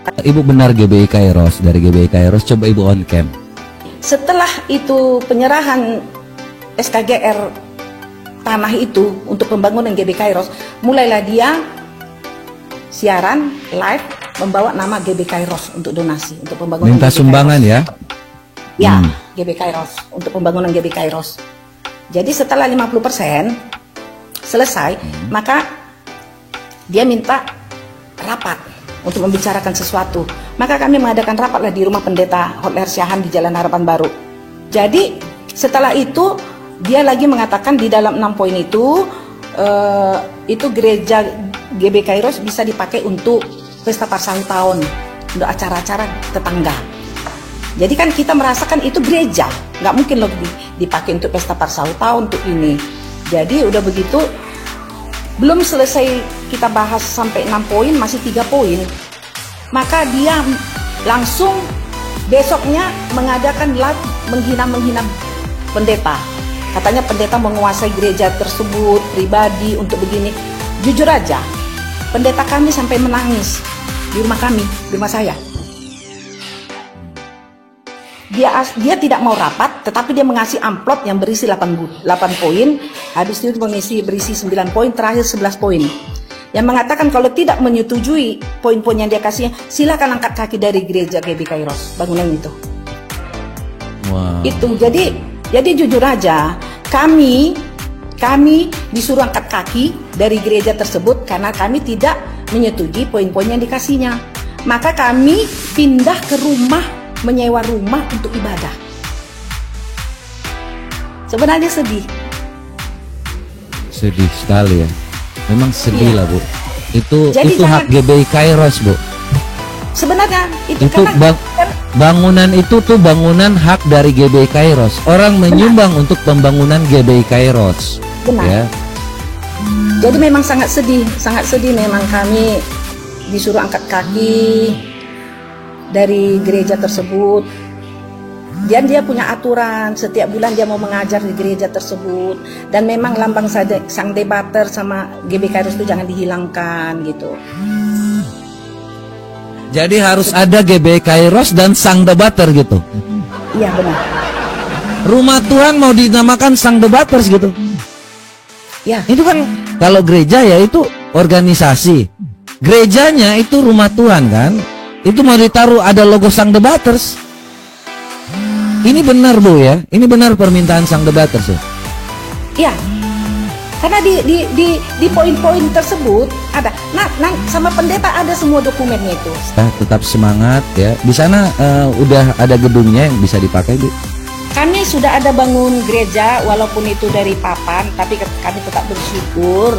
Ibu benar GBI Kairos, dari GBI Kairos coba Ibu on cam. Setelah itu penyerahan SKGR tanah itu untuk pembangunan GBI Kairos, mulailah dia siaran live membawa nama GBI Kairos untuk donasi untuk pembangunan. Minta GBI sumbangan Kairos. Ya? Ya, GBI Kairos untuk pembangunan GBI Kairos. Jadi setelah 50% selesai, maka dia minta rapat untuk membicarakan sesuatu. Maka kami mengadakan rapatlah di rumah pendeta Hotler Syahan di Jalan Harapan Baru. Jadi setelah itu dia lagi mengatakan di dalam 6 poin itu gereja GBI Kairos bisa dipakai untuk pesta parsahun tahun, untuk acara-acara tetangga. Jadi kan kita merasakan itu gereja, nggak mungkin loh dipakai untuk pesta parsahun tahun untuk ini. Jadi udah begitu, belum selesai kita bahas sampai 6 poin, masih 3 poin. Maka dia langsung besoknya mengadakan live menghina pendeta. Katanya pendeta menguasai gereja tersebut pribadi untuk begini. Jujur aja, pendeta kami sampai menangis di rumah kami, di rumah saya. Dia tidak mau rapat, tetapi dia mengasih amplop yang berisi 8 poin. Habis itu berisi 9 poin, terakhir 11 poin. Yang mengatakan kalau tidak menyetujui poin-poin yang dia kasih, silakan angkat kaki dari gereja GBI Kairos, bangunan itu. Wow. Itu jadi jujur aja, kami disuruh angkat kaki dari gereja tersebut karena kami tidak menyetujui poin-poin yang dikasihnya. Maka kami pindah ke rumah, menyewa rumah untuk ibadah. Sebenarnya sedih. Sedih sekali ya. Memang sedih lah Bu. Itu Jadi hak GBI Kairos Bu. Sebenarnya itu bangunan itu tuh bangunan hak dari GBI Kairos. Orang menyumbang untuk pembangunan GBI Kairos. Benar. Ya. Jadi memang sangat sedih memang kami disuruh angkat kaki dari gereja tersebut. Dan dia punya aturan, setiap bulan dia mau mengajar di gereja tersebut. Dan memang lambang sang debater sama GBI Kairos itu jangan dihilangkan gitu. Jadi harus ada GBI Kairos dan sang debater gitu. Iya benar. Rumah Tuhan mau dinamakan sang debaters gitu. Ya. Itu kan kalau gereja ya itu organisasi. Gerejanya itu rumah Tuhan kan. Itu mau ditaruh ada logo sang debaters. Ini benar Bu ya. Ini benar permintaan sang debaters ya. Iya. Karena di poin-poin tersebut ada. Nah, sama pendeta ada semua dokumennya itu. Tetap semangat ya. Di sana udah ada gedungnya yang bisa dipakai Bu. Kami sudah ada bangun gereja walaupun itu dari papan, tapi kami tetap bersyukur.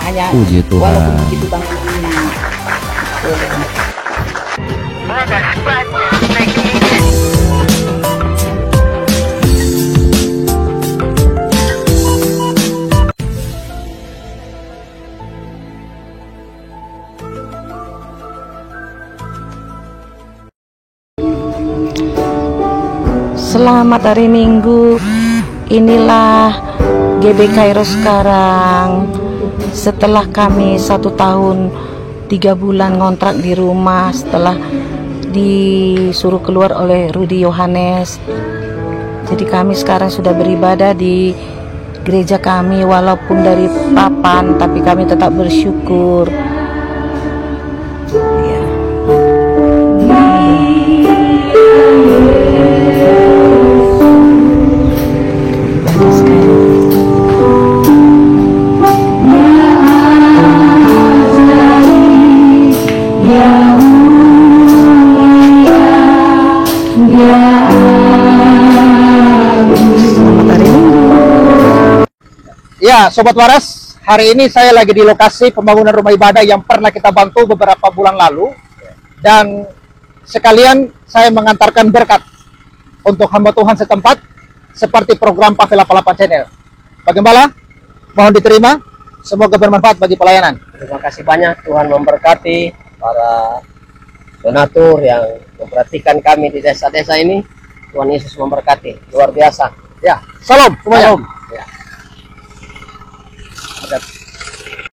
Hanya Puji Tuhan. Walaupun begitu bangunannya. Selamat hari Minggu. Inilah GBI Kairos sekarang. Setelah kami 1 tahun 3 bulan ngontrak di rumah, setelah disuruh keluar oleh Rudy Yohanes, jadi kami sekarang sudah beribadah di gereja kami walaupun dari papan, tapi kami tetap bersyukur. Ya, Sobat Waras, hari ini saya lagi di lokasi pembangunan rumah ibadah yang pernah kita bantu beberapa bulan lalu. Dan sekalian saya mengantarkan berkat untuk hamba Tuhan setempat, seperti program Pavela 88 Channel. Bagaimana? Mohon diterima, semoga bermanfaat bagi pelayanan. Terima kasih banyak, Tuhan memberkati para donatur yang memperhatikan kami di desa-desa ini. Tuhan Yesus memberkati, luar biasa. Ya, salam semuanya. Salam. Ya.